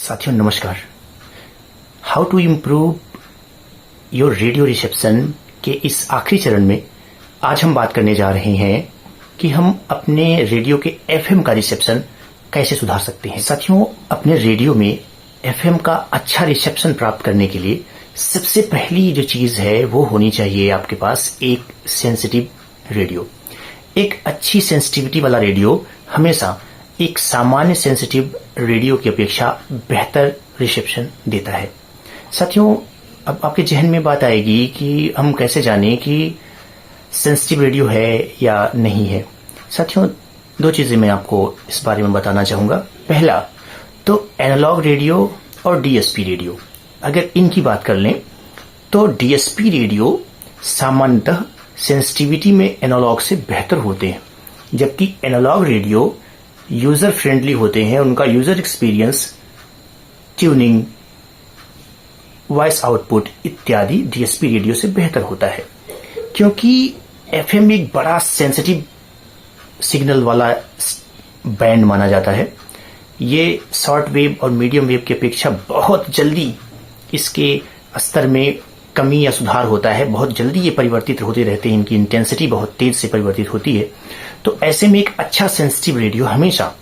साथियों नमस्कार। How to improve your radio reception के इस आखिरी चरण में आज हम बात करने जा रहे हैं कि हम अपने रेडियो के एफएम का रिसेप्शन कैसे सुधार सकते हैं। साथियों, अपने रेडियो में एफएम का अच्छा रिसेप्शन प्राप्त करने के लिए सबसे पहली जो चीज है वो होनी चाहिए आपके पास एक सेंसिटिव रेडियो। एक अच्छी सेंसिटिविटी वाला रेडियो हमेशा एक सामान्य सेंसिटिव रेडियो की अपेक्षा बेहतर रिसेप्शन देता है। साथियों, अब आपके जहन में बात आएगी कि हम कैसे जानें कि सेंसिटिव रेडियो है या नहीं है। साथियों, दो चीजें मैं आपको इस बारे में बताना चाहूंगा। पहला तो एनालॉग रेडियो और डीएसपी रेडियो, अगर इनकी बात कर लें तो डीएसपी रेडियो सामान्यतः सेंसिटिविटी में एनालॉग से बेहतर होते हैं, जबकि एनालॉग रेडियो यूजर फ्रेंडली होते हैं। उनका user experience, tuning, voice output इत्यादि डीएसपी रेडियो से बेहतर होता है, क्योंकि एफएम एक बड़ा सेंसिटिव सिग्नल वाला बैंड माना जाता है। ये शॉर्ट वेव और मीडियम वेव की अपेक्षा बहुत जल्दी इसके स्तर में कमी या सुधार होता है। बहुत जल्दी ये परिवर्तित होते रहते हैं, इनकी इंटेंसिटी बहुत तेज से परिवर्तित होती है। तो ऐसे में एक अच्छा सेंसिटिव रेडियो हमेशा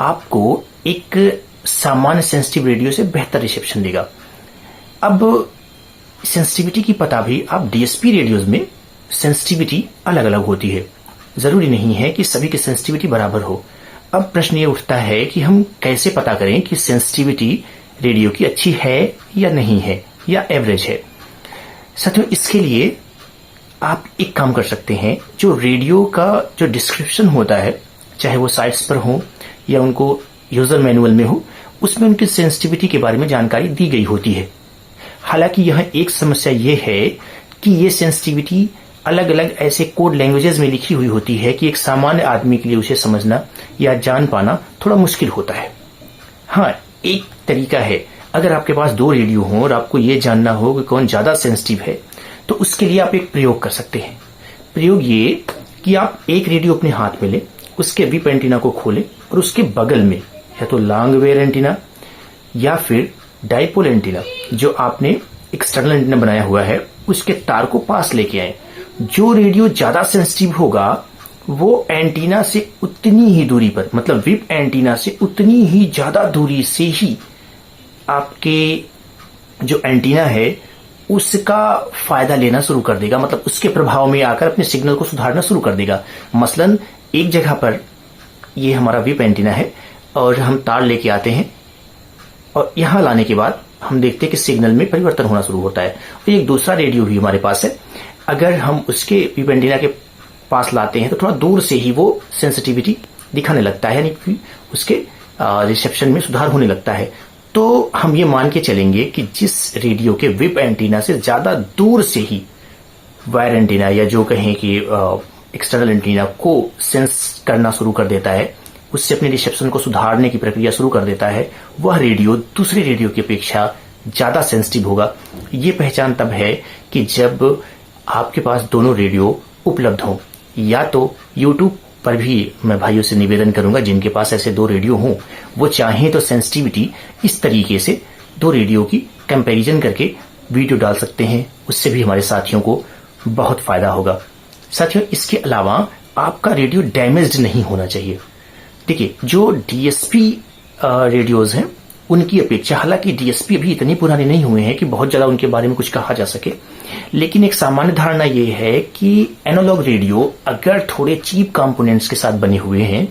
आपको एक सामान्य सेंसिटिव रेडियो से बेहतर रिसेप्शन देगा। अब सेंसिटिविटी की पता भी आप डीएसपी रेडियोज में सेंसिटिविटी अलग अलग होती है। जरूरी नहीं है कि सभी की सेंसिटिविटी बराबर हो। अब प्रश्न ये उठता है कि हम कैसे पता करें कि सेंसिटिविटी रेडियो की अच्छी है या नहीं है या एवरेज है। साथियों, इसके लिए आप एक काम कर सकते हैं। जो रेडियो का जो डिस्क्रिप्शन होता है, चाहे वो साइट्स पर हो या उनको यूजर मैनुअल में हो, उसमें उनकी सेंसिटिविटी के बारे में जानकारी दी गई होती है। हालांकि यह एक समस्या ये है कि ये सेंसिटिविटी अलग अलग ऐसे कोड लैंग्वेजेस में लिखी हुई होती है कि एक सामान्य आदमी के लिए उसे समझना या जान पाना थोड़ा मुश्किल होता है। हाँ, एक तरीका है, अगर आपके पास दो रेडियो हों और आपको ये जानना हो कि कौन ज्यादा सेंसिटिव है, तो उसके लिए आप एक प्रयोग कर सकते हैं। प्रयोग ये कि आप एक रेडियो अपने हाथ में लें, उसके विप एंटीना को खोलें और उसके बगल में या तो लॉन्ग वेव एंटीना या फिर डाइपोल एंटीना, जो आपने एक्सटर्नल एंटीना बनाया हुआ है, उसके तार को पास लेके आए। जो रेडियो ज्यादा सेंसिटिव होगा वो एंटीना से उतनी ही दूरी पर, मतलब विप एंटीना से उतनी ही ज्यादा दूरी से ही आपके जो एंटीना है उसका फायदा लेना शुरू कर देगा, मतलब उसके प्रभाव में आकर अपने सिग्नल को सुधारना शुरू कर देगा। मसलन एक जगह पर ये हमारा विप एंटीना है और हम तार लेके आते हैं और यहां लाने के बाद हम देखते हैं कि सिग्नल में परिवर्तन होना शुरू होता है। और एक दूसरा रेडियो भी हमारे पास है, अगर हम उसके विप एंटीना के पास लाते हैं तो थोड़ा दूर से ही वो सेंसिटिविटी दिखाने लगता है, यानी कि उसके रिसेप्शन में सुधार होने लगता है। तो हम ये मान के चलेंगे कि जिस रेडियो के विप एंटीना से ज्यादा दूर से ही वायर एंटीना या जो कहें कि एक्सटर्नल एंटीना को सेंस करना शुरू कर देता है, उससे अपने रिसेप्शन को सुधारने की प्रक्रिया शुरू कर देता है, वह रेडियो दूसरे रेडियो की अपेक्षा ज्यादा सेंसिटिव होगा। ये पहचान तब है कि जब आपके पास दोनों रेडियो उपलब्ध हो, या तो यूट्यूब पर भी मैं भाइयों से निवेदन करूंगा जिनके पास ऐसे दो रेडियो हों, वो चाहें तो सेंसिटिविटी इस तरीके से दो रेडियो की कंपैरिजन करके वीडियो डाल सकते हैं। उससे भी हमारे साथियों को बहुत फायदा होगा। साथियों, इसके अलावा आपका रेडियो डैमेज्ड नहीं होना चाहिए। देखिए, जो डीएसपी रेडियोज हैं उनकी अपेक्षा, हालांकि डीएसपी अभी इतने पुराने नहीं हुए हैं कि बहुत ज्यादा उनके बारे में कुछ कहा जा सके, लेकिन एक सामान्य धारणा यह है कि एनालॉग रेडियो अगर थोड़े चीप कंपोनेंट्स के साथ बने हुए हैं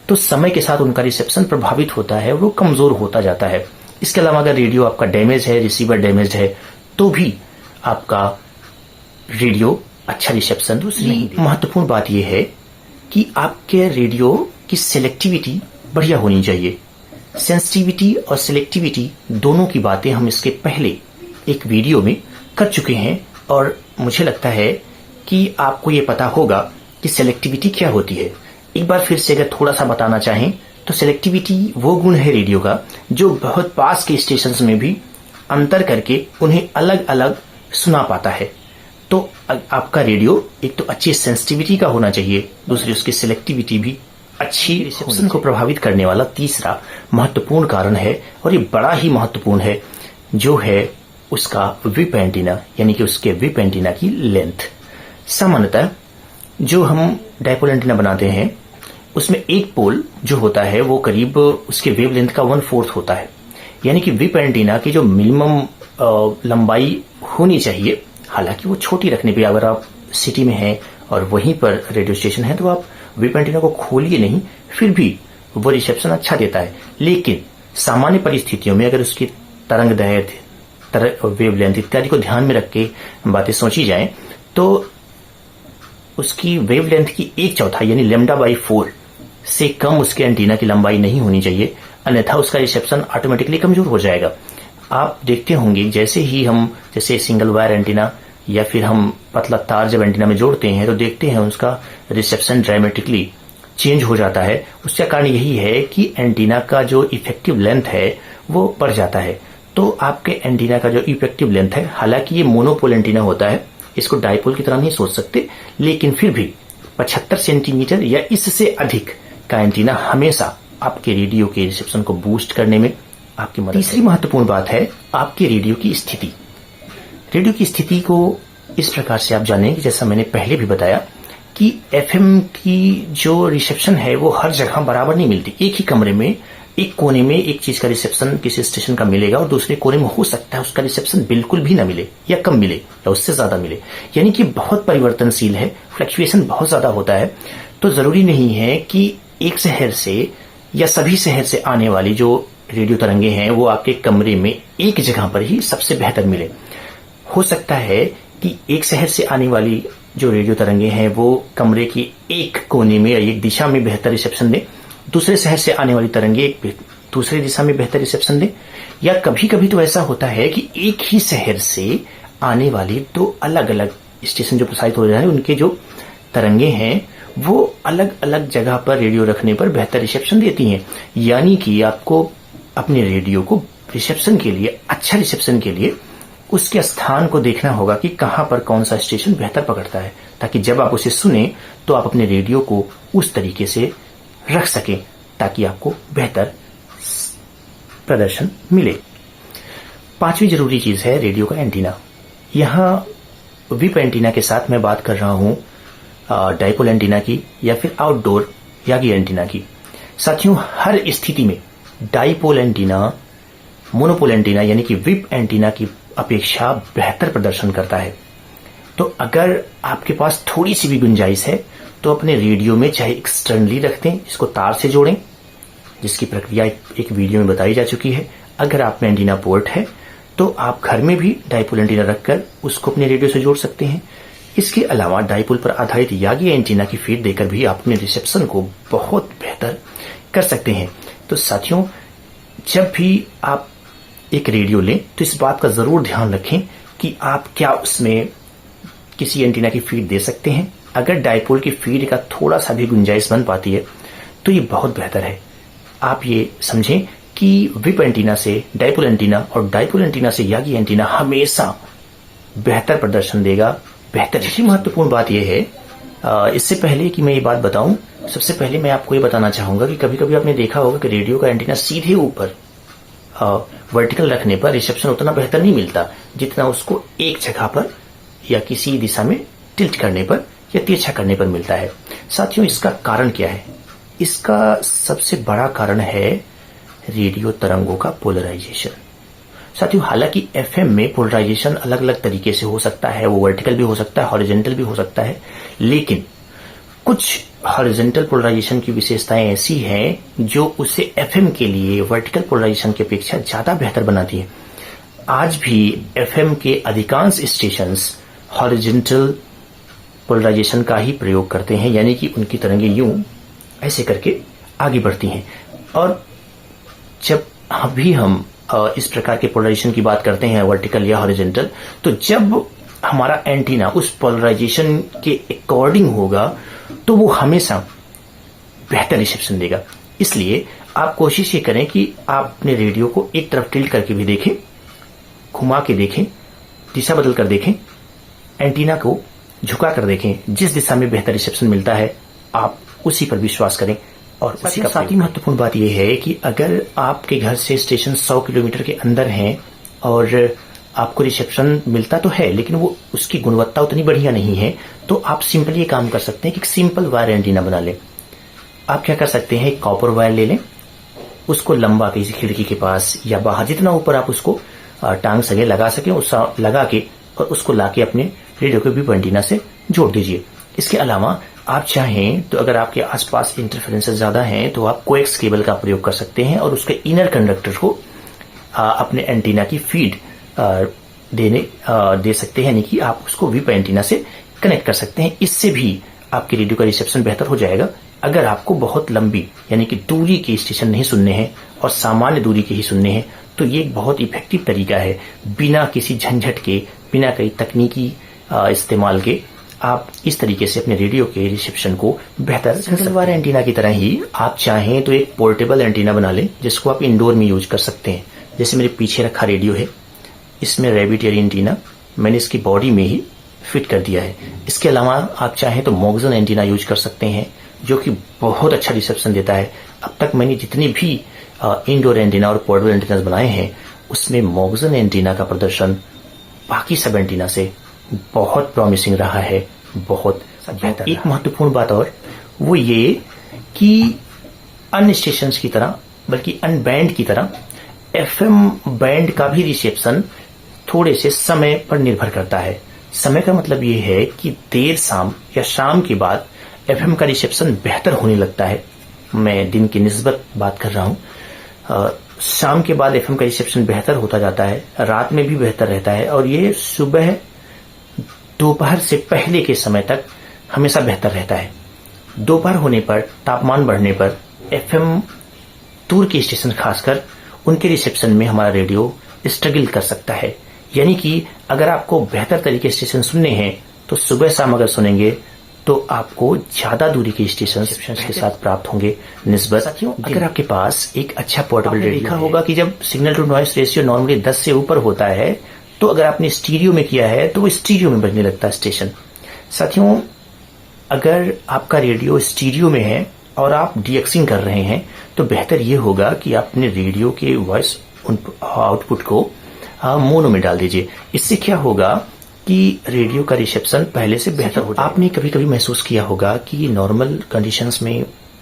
तो समय के साथ उनका रिसेप्शन प्रभावित होता है और वो कमजोर होता जाता है। इसके अलावा अगर रेडियो आपका डैमेज है, रिसीवर डैमेज है, तो भी आपका रेडियो अच्छा रिसेप्शन नहीं देगा। महत्वपूर्ण बात यह है कि आपके रेडियो की सिलेक्टिविटी बढ़िया होनी चाहिए। सेंसिटिविटी और सिलेक्टिविटी दोनों की बातें हम इसके पहले एक वीडियो में कर चुके हैं और मुझे लगता है कि आपको ये पता होगा कि सिलेक्टिविटी क्या होती है। एक बार फिर से अगर थोड़ा सा बताना चाहें तो सिलेक्टिविटी वो गुण है रेडियो का जो बहुत पास के स्टेशंस में भी अंतर करके उन्हें अलग अलग सुना पाता है। तो आपका रेडियो एक तो अच्छी सेंसिटिविटी का होना चाहिए, दूसरी उसकी सिलेक्टिविटी भी अच्छी रिसेप्शन को प्रभावित करने वाला तीसरा महत्वपूर्ण कारण है, और ये बड़ा ही महत्वपूर्ण है, जो है उसका विप एंटीना, यानी कि उसके विप एंटीना की लेंथ। सामान्यतः जो हम डायपोल एंटीना बनाते हैं उसमें एक पोल जो होता है वो करीब उसके वेव लेंथ का 1/4 होता है, यानी कि विप एंटीना की जो मिनिमम लंबाई होनी चाहिए, हालांकि वो छोटी रखने पे, अगर आप सिटी में हैं और वहीं पर रेडियो स्टेशन है तो आप विप एंटीना को खोलिए नहीं, फिर भी वो रिसेप्शन अच्छा देता है। लेकिन सामान्य परिस्थितियों में अगर उसकी तरंग दैर्ध्य, वेव लेंथ इत्यादि को ध्यान में रख के बातें सोची जाएं तो उसकी वेव लेंथ की 1/4 यानी λ/4 से कम उसके एंटीना की लंबाई नहीं होनी चाहिए, अन्यथा उसका रिसेप्शन ऑटोमेटिकली कमजोर हो जाएगा। आप देखते होंगे जैसे सिंगल वायर एंटीना या फिर हम पतला तार जब एंटीना में जोड़ते हैं तो देखते हैं उसका रिसेप्शन ड्रामेटिकली चेंज हो जाता है। उसका कारण यही है कि एंटीना का जो इफेक्टिव लेंथ है वो बढ़ जाता है। तो आपके एंटीना का जो इफेक्टिव लेंथ है, हालांकि ये मोनोपोल एंटीना होता है, इसको डायपोल की तरह नहीं सोच सकते, लेकिन फिर भी 75 सेंटीमीटर या इससे अधिक का एंटीना हमेशा आपके रेडियो के रिसेप्शन को बूस्ट करने में आपकी मदद। तीसरी महत्वपूर्ण बात है आपके रेडियो की स्थिति। रेडियो की स्थिति को इस प्रकार से आप जानें कि जैसा मैंने पहले भी बताया कि एफएम की जो रिसेप्शन है वो हर जगह बराबर नहीं मिलती। एक ही कमरे में एक कोने में एक चीज का रिसेप्शन किसी स्टेशन का मिलेगा और दूसरे कोने में हो सकता है उसका रिसेप्शन बिल्कुल भी ना मिले या कम मिले या उससे ज्यादा मिले, यानी कि बहुत परिवर्तनशील है, फ्लक्चुएशन बहुत ज्यादा होता है। तो जरूरी नहीं है कि एक शहर से या सभी शहर से आने वाली जो रेडियो तरंगे हैं वो आपके कमरे में एक जगह पर ही सबसे बेहतर मिले। हो सकता है कि एक शहर से आने वाली जो रेडियो तरंगे हैं वो कमरे की एक कोने में या एक दिशा में बेहतर रिसेप्शन दे, दूसरे शहर से आने वाली तरंगे एक दूसरी दिशा में बेहतर रिसेप्शन दे, या कभी कभी तो ऐसा होता है कि एक ही शहर से आने वाली दो अलग अलग स्टेशन जो प्रसारित हो रहे हैं उनके जो तरंगे हैं वो अलग अलग जगह पर रेडियो रखने पर बेहतर रिसेप्शन देती हैं। यानी कि आपको अपने रेडियो को रिसेप्शन के लिए, अच्छा रिसेप्शन के लिए उसके स्थान को देखना होगा कि कहां पर कौन सा स्टेशन बेहतर पकड़ता है, ताकि जब आप उसे सुने तो आप अपने रेडियो को उस तरीके से रख सकें ताकि आपको बेहतर प्रदर्शन मिले। पांचवी जरूरी चीज है रेडियो का एंटीना। यहां विप एंटीना के साथ मैं बात कर रहा हूं डायपोल एंटीना की या फिर आउटडोर यागी एंटीना की। साथियों, हर स्थिति में डायपोल एंटीना मोनोपोल एंटीना यानी कि विप एंटीना की अपेक्षा बेहतर प्रदर्शन करता है। तो अगर आपके पास थोड़ी सी भी गुंजाइश है तो अपने रेडियो में चाहे एक्सटर्नली रख दें, इसको तार से जोड़ें, जिसकी प्रक्रिया एक वीडियो में बताई जा चुकी है। अगर आप में एंटीना पोर्ट है तो आप घर में भी डायपोल एंटीना रखकर उसको अपने रेडियो से जोड़ सकते हैं। इसके अलावा डायपोल पर आधारित यागी एंटीना की फीड देकर भी आप अपने रिसेप्शन को बहुत बेहतर कर सकते हैं। तो साथियों, जब भी आप एक रेडियो लें तो इस बात का जरूर ध्यान रखें कि आप क्या उसमें किसी एंटीना की फीड दे सकते हैं। अगर डायपोल की फीड का थोड़ा सा भी गुंजाइश बन पाती है तो ये बहुत बेहतर है। आप ये समझें कि विप एंटीना से डायपोल एंटीना और डायपोल एंटीना से यागी एंटीना हमेशा बेहतर प्रदर्शन देगा, बेहतर। दूसरी महत्वपूर्ण बात यह है, इससे पहले कि मैं ये बात बताऊं, सबसे पहले मैं आपको ये बताना चाहूंगा कि कभी कभी आपने देखा होगा कि रेडियो का एंटीना सीधे ऊपर वर्टिकल रखने पर रिसेप्शन उतना बेहतर नहीं मिलता जितना उसको एक जगह पर या किसी दिशा में टिल्ट करने पर या तिरछा करने पर मिलता है। साथियों, इसका कारण क्या है? इसका सबसे बड़ा कारण है रेडियो तरंगों का पोलराइजेशन। साथियों, हालांकि एफएम में पोलराइजेशन अलग अलग तरीके से हो सकता है, वो वर्टिकल भी हो सकता है, हॉरिजॉन्टल भी हो सकता है, लेकिन कुछ हॉरिजॉन्टल पोलराइजेशन की विशेषताएं ऐसी हैं जो उसे एफएम के लिए वर्टिकल पोलराइजेशन की अपेक्षा ज्यादा बेहतर बनाती है। आज भी एफएम के अधिकांश स्टेशंस हॉरिजॉन्टल पोलराइजेशन का ही प्रयोग करते हैं, यानी कि उनकी तरंगे यूं ऐसे करके आगे बढ़ती हैं। और जब अभी हम इस प्रकार के पोलराइजेशन की बात करते हैं, वर्टिकल या हॉरिजॉन्टल, तो जब हमारा एंटीना उस पोलराइजेशन के अकॉर्डिंग होगा तो वो हमेशा बेहतर रिसेप्शन देगा। इसलिए आप कोशिश ये करें कि आप अपने रेडियो को एक तरफ टिल्ट करके भी देखें, घुमा के देखें, दिशा बदल कर देखें, एंटीना को झुका कर देखें। जिस दिशा में बेहतर रिसेप्शन मिलता है आप उसी पर विश्वास करें। और साथ ही महत्वपूर्ण बात यह है कि अगर आपके घर से स्टेशन 100 किलोमीटर के अंदर हैं और आपको रिसेप्शन मिलता तो है लेकिन वो उसकी गुणवत्ता उतनी बढ़िया नहीं है, तो आप सिंपली ये काम कर सकते हैं कि सिंपल वायर एंटीना बना लें। आप क्या कर सकते हैं, एक कॉपर वायर ले लें, उसको लंबा किसी खिड़की के पास या बाहर जितना ऊपर आप उसको टांग सके लगा सके, उस लगा के और उसको लाके अपने रेडियो के बीप एंटीना से जोड़ दीजिए। इसके अलावा आप चाहें तो अगर आपके आसपास इंटरफेरेंसेस ज्यादा हैं तो आप कोएक्स केबल का प्रयोग कर सकते हैं और उसके इनर कंडक्टर को अपने एंटीना की फीड दे सकते हैं, यानी कि आप उसको वीप एंटीना से कनेक्ट कर सकते हैं। इससे भी आपके रेडियो का रिसेप्शन बेहतर हो जाएगा। अगर आपको बहुत लंबी यानी कि दूरी के स्टेशन नहीं सुनने हैं और सामान्य दूरी के ही सुनने हैं तो ये एक बहुत इफेक्टिव तरीका है। बिना किसी झंझट के, बिना कई तकनीकी इस्तेमाल के आप इस तरीके से अपने रेडियो के रिसेप्शन को बेहतर सिंगल वायर एंटीना की तरह ही आप चाहें तो एक पोर्टेबल एंटीना बना लें जिसको आप इंडोर में यूज कर सकते हैं। जैसे मेरे पीछे रखा रेडियो है, इसमें रैबिट एयर एंटीना मैंने इसकी बॉडी में ही फिट कर दिया है। इसके अलावा आप चाहें तो मॉक्सन एंटीना यूज कर सकते हैं जो कि बहुत अच्छा रिसेप्शन देता है। अब तक मैंने जितनी भी इंडोर एंटीना और पोर्टेबल एंटीना बनाए हैं उसमें मॉक्सन एंटीना का प्रदर्शन बाकी सब एंटीना से बहुत प्रॉमिसिंग रहा है, बहुत बेहतर। एक महत्वपूर्ण बात और वो ये कि अन्य स्टेशंस की तरह बल्कि अनबैंड की तरह एफएम बैंड का भी रिसेप्शन थोड़े से समय पर निर्भर करता है। समय का मतलब ये है कि देर शाम या शाम के बाद एफएम का रिसेप्शन बेहतर होने लगता है। मैं दिन की निस्बत बात कर रहा हूं। शाम के बाद एफएम का रिसेप्शन बेहतर होता जाता है, रात में भी बेहतर रहता है और ये सुबह दोपहर से पहले के समय तक हमेशा बेहतर रहता है। दोपहर होने पर, तापमान बढ़ने पर एफएम दूर के स्टेशन खासकर उनके रिसेप्शन में हमारा रेडियो स्ट्रगल कर सकता है। यानी कि अगर आपको बेहतर तरीके स्टेशन सुनने हैं तो सुबह शाम अगर सुनेंगे तो आपको ज्यादा दूरी के स्टेशन के साथ प्राप्त होंगे निस्बत। साथियों, अगर आपके पास एक अच्छा पोर्टेबल रेडियो देखा होगा कि जब signal to noise ratio normally 10 से ऊपर होता है तो अगर आपने स्टीरियो में किया है तो वो स्टीरियो में बजने लगता है स्टेशन। साथियों, अगर आपका रेडियो स्टीरियो में है और आप डीएक्सिंग कर रहे हैं तो बेहतर ये होगा कि आप अपने रेडियो के वॉइस आउटपुट को मोनो में डाल दीजिए। इससे क्या होगा कि रेडियो का रिसेप्शन पहले से बेहतर हो जाएगा। आपने कभी कभी महसूस किया होगा कि नॉर्मल कंडीशंस में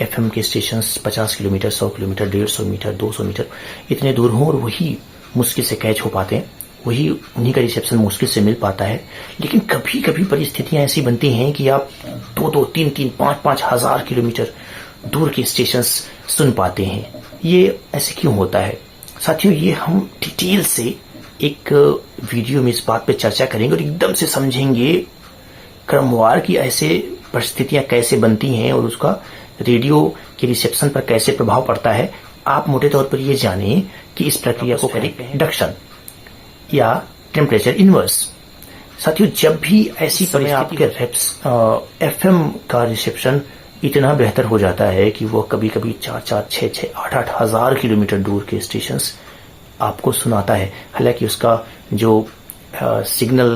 एफएम के stations 50 kilometre, 100 kilometre, 150 metre, 200 metre इतने दूर हों और वही मुश्किल से कैच हो पाते हैं, वही उन्हीं का रिसेप्शन मुश्किल से मिल पाता है। लेकिन कभी कभी परिस्थितियां ऐसी बनती हैं कि आप 2-2, 3-3, 5-5 हजार किलोमीटर दूर के स्टेशंस सुन पाते हैं। ये ऐसे क्यों होता है? साथियों, ये हम डिटेल से एक वीडियो में इस बात पे चर्चा करेंगे और एकदम से समझेंगे क्रमवार की ऐसे परिस्थितियां कैसे बनती हैं और उसका रेडियो के रिसेप्शन पर कैसे प्रभाव पड़ता है। आप मोटे तौर पर ये जानें कि इस प्रक्रिया को करें इंडक्शन या टेम्परेचर इनवर्स। साथियों, जब भी ऐसी परिस्थिति आपके एफएम का रिसेप्शन इतना बेहतर हो जाता है कि वो कभी कभी 4-4, 6-6, 8-8 हजार किलोमीटर दूर के स्टेशंस आपको सुनाता है। हालांकि उसका जो सिग्नल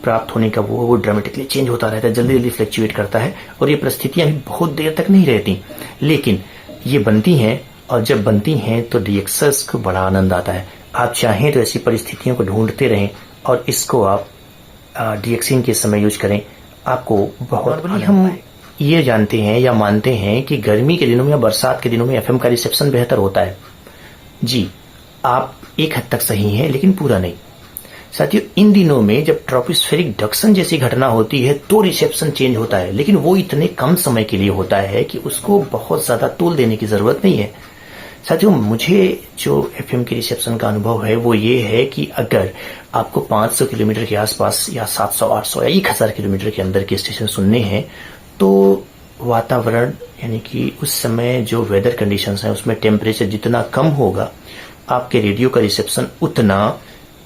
प्राप्त होने का वो ड्रामेटिकली चेंज होता रहता है, जल्दी जल्दी फ्लक्चुएट करता है और ये परिस्थितियां भी बहुत देर तक नहीं रहती, लेकिन ये बनती हैं और जब बनती हैं तो डीएक्सर्स को बड़ा आनंद आता है। आप चाहें तो ऐसी परिस्थितियों को ढूंढते रहें और इसको आप डीएक्सिंग के समय यूज करें, आपको बहुत हम ये जानते हैं या मानते हैं कि गर्मी के दिनों में या बरसात के दिनों में एफएम का रिसेप्शन बेहतर होता है। जी, आप एक हद तक सही हैं लेकिन पूरा नहीं। साथियों, इन दिनों में जब ट्रॉपोस्फेरिक डक्शन जैसी घटना होती है तो रिसेप्शन चेंज होता है, लेकिन वो इतने कम समय के लिए होता है कि उसको बहुत ज्यादा तोल देने की जरूरत नहीं है। साथियों, मुझे जो एफएम के रिसेप्शन का अनुभव है वो ये है कि अगर आपको 500 किलोमीटर के आसपास या 700, 800 या 1000 किलोमीटर के अंदर के स्टेशन सुनने हैं तो वातावरण यानी कि उस समय जो वेदर कंडीशंस हैं उसमें टेम्परेचर जितना कम होगा आपके रेडियो का रिसेप्शन उतना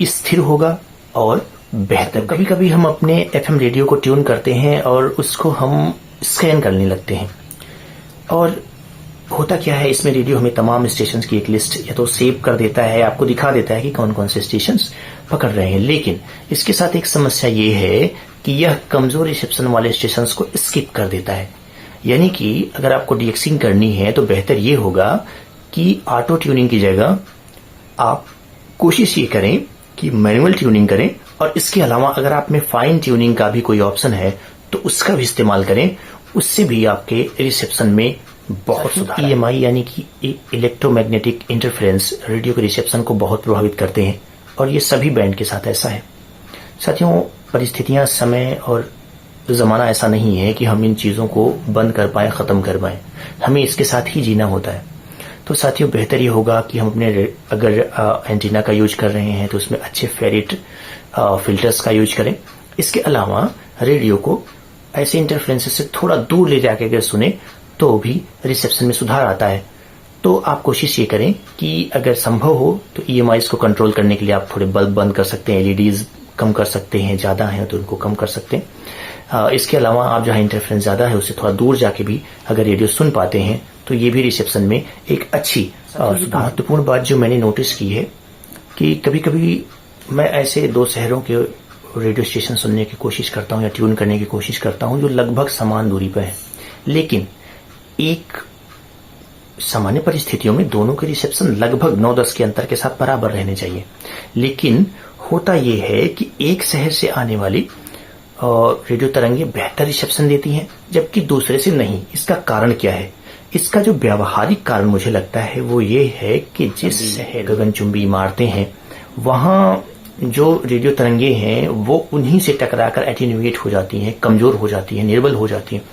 स्थिर होगा और बेहतर। कभी कभी हम अपने एफएम रेडियो को ट्यून करते हैं और उसको हम स्कैन करने लगते हैं और होता क्या है, इसमें रेडियो हमें तमाम स्टेशंस की एक लिस्ट या तो सेव कर देता है, आपको दिखा देता है कि कौन कौन से स्टेशंस पकड़ रहे हैं। लेकिन इसके साथ एक समस्या ये है कि यह कमजोर रिसेप्शन वाले स्टेशंस को स्किप कर देता है। यानी कि अगर आपको डीएक्सिंग करनी है तो बेहतर ये होगा कि ऑटो ट्यूनिंग की जगह आप कोशिश ये करें कि मैनुअल ट्यूनिंग करें, और इसके अलावा अगर आप में फाइन ट्यूनिंग का भी कोई ऑप्शन है तो उसका भी इस्तेमाल करें। उससे भी आपके रिसेप्शन में बहुत सुधार। EMI यानी कि इलेक्ट्रोमैग्नेटिक इंटरफेरेंस रेडियो के रिसेप्शन को बहुत प्रभावित करते हैं, और ये सभी बैंड के साथ ऐसा है। साथियों, परिस्थितियां, समय और जमाना ऐसा नहीं है कि हम इन चीजों को बंद कर पाए, खत्म कर पाए। हमें इसके साथ ही जीना होता है। तो साथियों, बेहतर ये होगा कि हम अपने अगर एंटीना का यूज कर रहे हैं तो उसमें अच्छे फेरिट फिल्टर्स का यूज करें। इसके अलावा रेडियो को ऐसे इंटरफ्रेंसेस से थोड़ा दूर ले जाके अगर सुने तो भी रिसेप्शन में सुधार आता है। तो आप कोशिश ये करें कि अगर संभव हो तो EMIs को कंट्रोल करने के लिए आप थोड़े बल्ब बंद कर सकते हैं, LEDs कम कर सकते हैं, ज्यादा है तो उनको कम कर सकते हैं। इसके अलावा आप जहां इंटरफ्रेंस ज्यादा है उससे थोड़ा दूर जाके भी अगर रेडियो सुन पाते हैं तो ये भी रिसेप्शन में एक अच्छी महत्वपूर्ण बात जो मैंने नोटिस की है कि कभी कभी मैं ऐसे दो शहरों के रेडियो स्टेशन सुनने की कोशिश करता हूं या ट्यून करने की कोशिश करता हूं जो लगभग समान दूरी पर है, लेकिन एक सामान्य परिस्थितियों में दोनों के रिसेप्शन लगभग 9-10 के अंतर के साथ बराबर रहने चाहिए। लेकिन होता यह है कि एक शहर से आने वाली रेडियो तरंगे बेहतर रिसेप्शन देती हैं जबकि दूसरे से नहीं। इसका कारण क्या है? इसका जो व्यावहारिक कारण मुझे लगता है वो ये है कि जिस शहर गगनचुंबी इमारतें हैं वहां जो रेडियो तरंगे हैं वो उन्हीं से टकराकर एटेन्यूएट हो जाती हैं, कमजोर हो जाती हैं, निर्बल हो जाती हैं,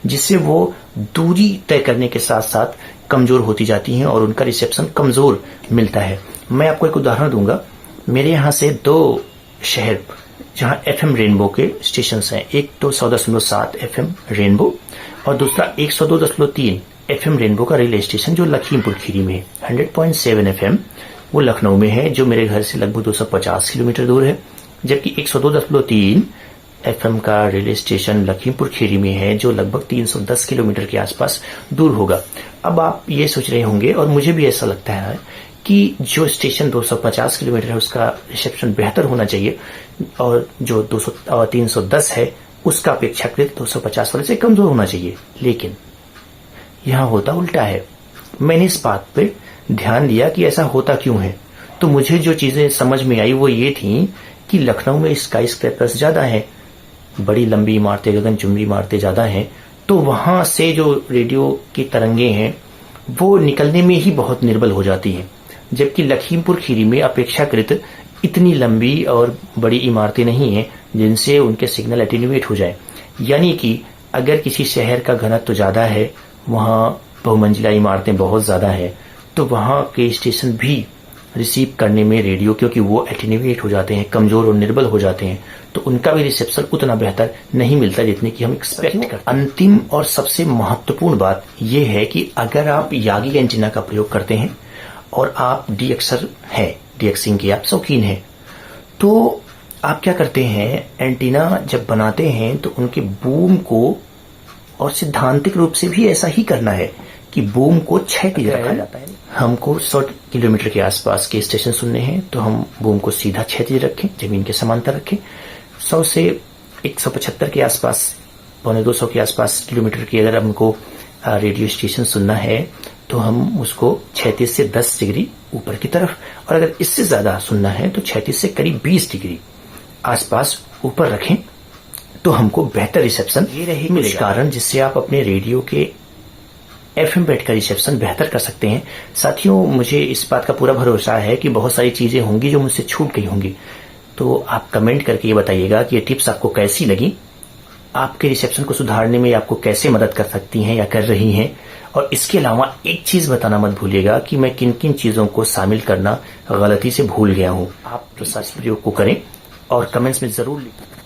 जिससे वो दूरी तय करने के साथ साथ कमजोर होती जाती हैं और उनका रिसेप्शन कमजोर मिलता है। मैं आपको एक उदाहरण दूंगा। मेरे यहाँ से 2 शहर जहां FM रेनबो के स्टेशन हैं, एक तो 100.7 FM रेनबो और दूसरा 102.3 FM रेनबो का रेलवे स्टेशन जो लखीमपुर खीरी में है। 100.7 FM वो लखनऊ में है जो मेरे घर से लगभग 250 किलोमीटर दूर है, जबकि 102.3 FM का रेलवे स्टेशन लखीमपुर खीरी में है जो लगभग 310 किलोमीटर के आसपास दूर होगा। अब आप ये सोच रहे होंगे और मुझे भी ऐसा लगता है कि जो स्टेशन 250 किलोमीटर है उसका रिसेप्शन बेहतर होना चाहिए और जो 310 है उसका अपेक्षाकृत 250 वाले से कमजोर होना चाहिए, लेकिन यहाँ होता उल्टा है। मैंने इस बात पे ध्यान दिया कि ऐसा होता क्यों है, तो मुझे जो चीजें समझ में आई वो ये थी कि लखनऊ में स्काई स्क्रैपर्स ज्यादा है, बड़ी लंबी इमारतें, गगनचुंबी इमारतें ज्यादा हैं, तो वहां से जो रेडियो की तरंगे हैं वो निकलने में ही बहुत निर्बल हो जाती हैं, जबकि लखीमपुर खीरी में अपेक्षाकृत इतनी लंबी और बड़ी इमारतें नहीं हैं जिनसे उनके सिग्नल एटेन्यूएट हो जाए। यानी कि अगर किसी शहर का घनत्व ज्यादा है, वहां बहुमंजिला इमारतें बहुत ज्यादा है, तो वहां के स्टेशन भी रिसीव करने में रेडियो, क्योंकि वो एटेन्यूएट हो जाते हैं, कमजोर और निर्बल हो जाते हैं, तो उनका भी रिसेप्शन उतना बेहतर नहीं मिलता जितने की हम एक्सपेक्ट करते हैं। अंतिम और सबसे महत्वपूर्ण बात यह है कि अगर आप यागी एंटीना का प्रयोग करते हैं और आप डीएक्सर हैं, डीएक्सिंग के आप शौकीन हैं, तो आप क्या करते हैं, एंटीना जब बनाते हैं तो उनके बूम को, और सिद्धांतिक रूप से भी ऐसा ही करना है कि बूम को क्षैतिज रखा जाता है। हमको 100 किलोमीटर के आसपास के स्टेशन सुनने हैं तो हम बूम को सीधा क्षैतिज रखें, जमीन के समांतर रखें। 100 से 175 के आसपास, 125 के आसपास किलोमीटर की अगर हमको रेडियो स्टेशन सुनना है तो हम उसको 36 से 10 डिग्री ऊपर की तरफ, और अगर इससे ज्यादा सुनना है तो 36 से करीब 20 डिग्री आसपास ऊपर रखें, तो हमको बेहतर रिसेप्शन मिलेगा। कारण जिससे आप अपने रेडियो के FM बैंड का रिसेप्शन बेहतर कर सकते हैं। साथियों, मुझे इस बात का पूरा भरोसा है कि बहुत सारी चीजें होंगी जो मुझसे छूट गई होंगी, तो आप कमेंट करके ये बताइएगा कि ये टिप्स आपको कैसी लगी, आपके रिसेप्शन को सुधारने में आपको कैसे मदद कर सकती हैं या कर रही हैं। और इसके अलावा एक चीज बताना मत भूलिएगा कि मैं किन किन चीजों को शामिल करना गलती से भूल गया हूं। आप प्रयोग को करें और कमेंट्स में जरूर लिखें।